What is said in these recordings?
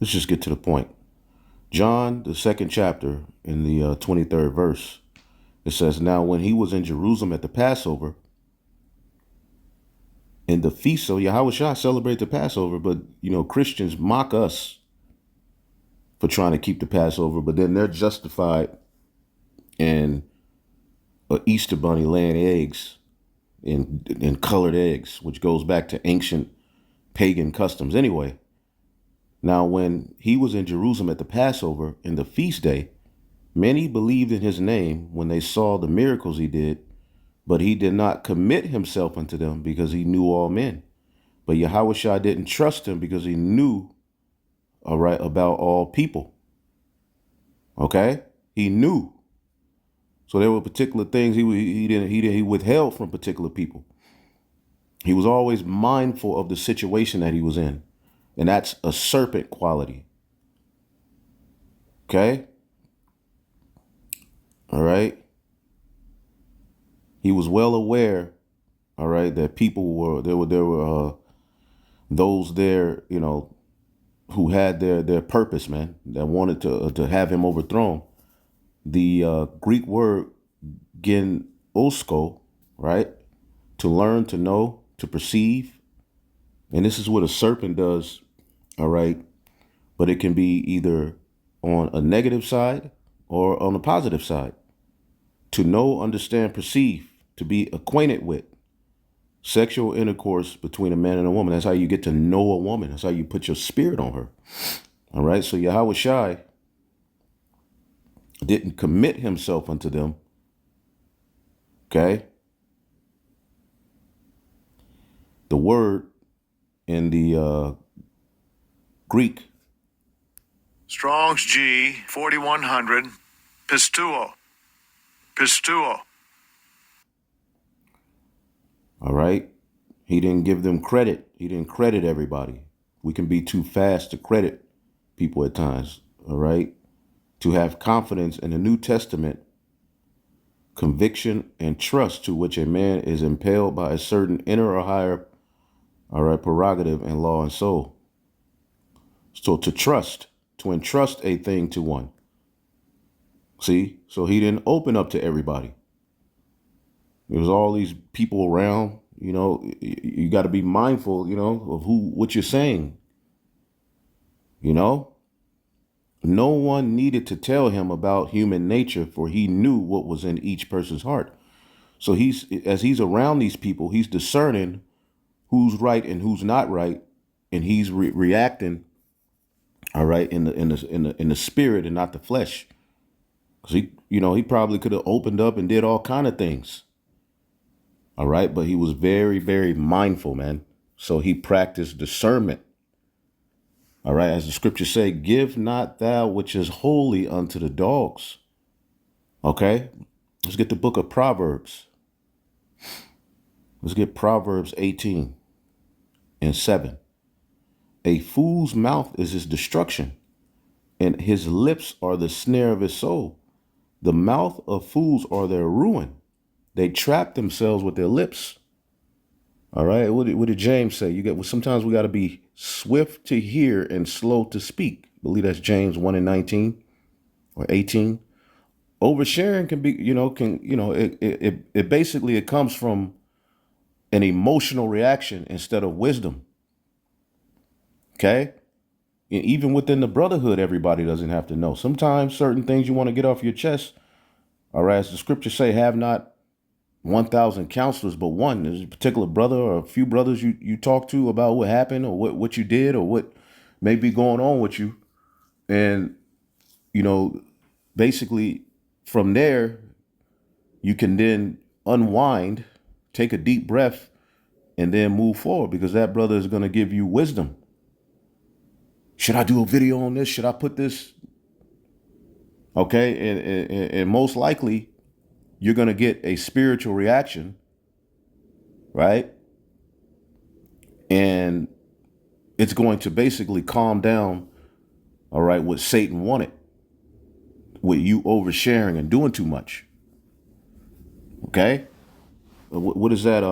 Let's just get to the point. John, the second chapter, in the 23rd verse, it says, "Now when he was in Jerusalem at the Passover, in the feast," so Yahawashi celebrate the Passover, but Christians mock us for trying to keep the Passover, but then they're justified in a Easter bunny laying eggs in colored eggs, which goes back to ancient pagan customs anyway. Now, when he was in Jerusalem at the Passover in the feast day, many believed in his name when they saw the miracles he did, but he did not commit himself unto them because he knew all men. But Yahawashi didn't trust him because he knew, all right, about all people. Okay? He knew. So there were particular things he withheld from particular people. He was always mindful of the situation that he was in. And that's a serpent quality. Okay? All right? He was well aware, all right, that people were there were those there, who had their purpose, man, that wanted to have him overthrown. The Greek word gen osko, right? To learn, to know, to perceive. And this is what a serpent does, all right? But it can be either on a negative side or on a positive side. To know, understand, perceive, to be acquainted with. Sexual intercourse between a man and a woman. That's how you get to know a woman. That's how you put your spirit on her. All right. So Yahawashi didn't commit himself unto them. Okay. The word in the Greek. Strong's G 4100. Pistuo. Pistuo. All right. He didn't give them credit. He didn't credit everybody. We can be too fast to credit people at times. All right. To have confidence in the New Testament, conviction and trust to which a man is impelled by a certain inner or higher, all right, prerogative in law and soul. So to trust, to entrust a thing to one. See, so he didn't open up to everybody. There was all these people around, you got to be mindful, of what you're saying. No one needed to tell him about human nature, for he knew what was in each person's heart. So as he's around these people, he's discerning who's right and who's not right, and he's reacting, all right, in the spirit and not the flesh. Because he probably could have opened up and did all kind of things. All right. But he was very, very mindful, man. So he practiced discernment. All right. As the scriptures say, give not thou which is holy unto the dogs. Okay. Let's get the book of Proverbs. Let's get Proverbs 18:7. A fool's mouth is his destruction, and his lips are the snare of his soul. The mouth of fools are their ruin. They trap themselves with their lips. All right. What did James say? Sometimes we got to be swift to hear and slow to speak. I believe that's James 1:19 or 18. Oversharing can be, it basically, it comes from an emotional reaction instead of wisdom. Okay. And even within the brotherhood, everybody doesn't have to know. Sometimes certain things you want to get off your chest. All right. As the scriptures say, have not 1,000 counselors, but one. There's a particular brother or a few brothers you talk to about what happened or what you did or what may be going on with you. And, basically from there, you can then unwind, take a deep breath, and then move forward, because that brother is going to give you wisdom. Should I do a video on this? Should I put this? Okay. And most likely you're going to get a spiritual reaction, right? And it's going to basically calm down, all right, what Satan wanted, with you oversharing and doing too much. Okay? What is that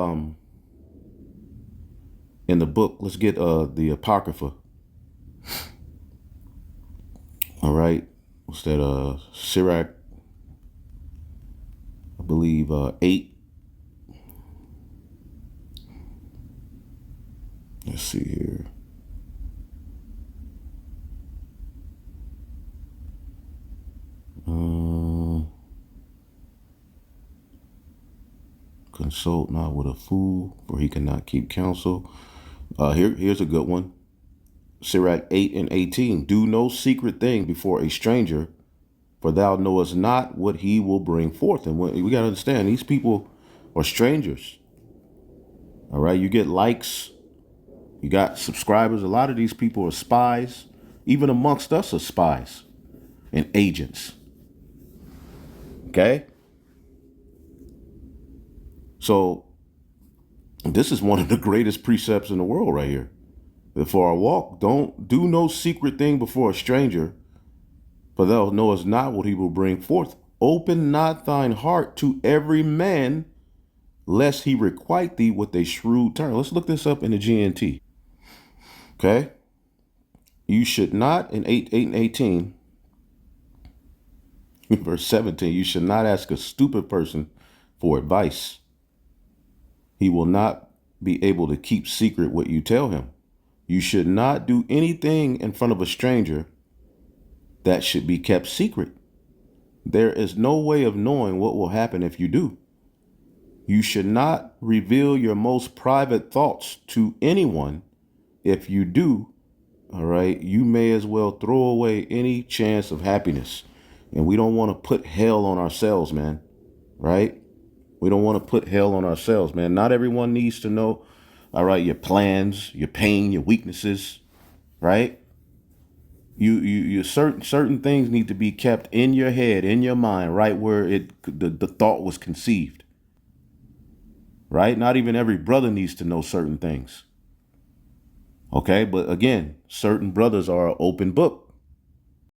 in the book? Let's get the Apocrypha. All right. What's that? Sirach, I believe, 8. Let's see here. Consult not with a fool, for he cannot keep counsel. Here's a good one. Sirach 8 and 18. Do no secret thing before a stranger, for thou knowest not what he will bring forth. And we got to understand, these people are strangers. All right. You get likes, you got subscribers. A lot of these people are spies. Even amongst us are spies and agents. Okay. So this is one of the greatest precepts in the world right here. For our walk, don't do no secret thing before a stranger, for thou knowest not what he will bring forth. Open not thine heart to every man, lest he requite thee with a shrewd turn. Let's look this up in the GNT. Okay. You should not, in 8 and 18, verse 17, you should not ask a stupid person for advice. He will not be able to keep secret what you tell him. You should not do anything in front of a stranger that should be kept secret. There is no way of knowing what will happen if you do. You should not reveal your most private thoughts to anyone. If you do, all right, you may as well throw away any chance of happiness. And we don't want to put hell on ourselves, man. Right? We don't want to put hell on ourselves, man. Not everyone needs to know, all right, your plans, your pain, your weaknesses, right? You certain things need to be kept in your head, in your mind, right where the thought was conceived. Right? Not even every brother needs to know certain things. Okay, but again, certain brothers are an open book.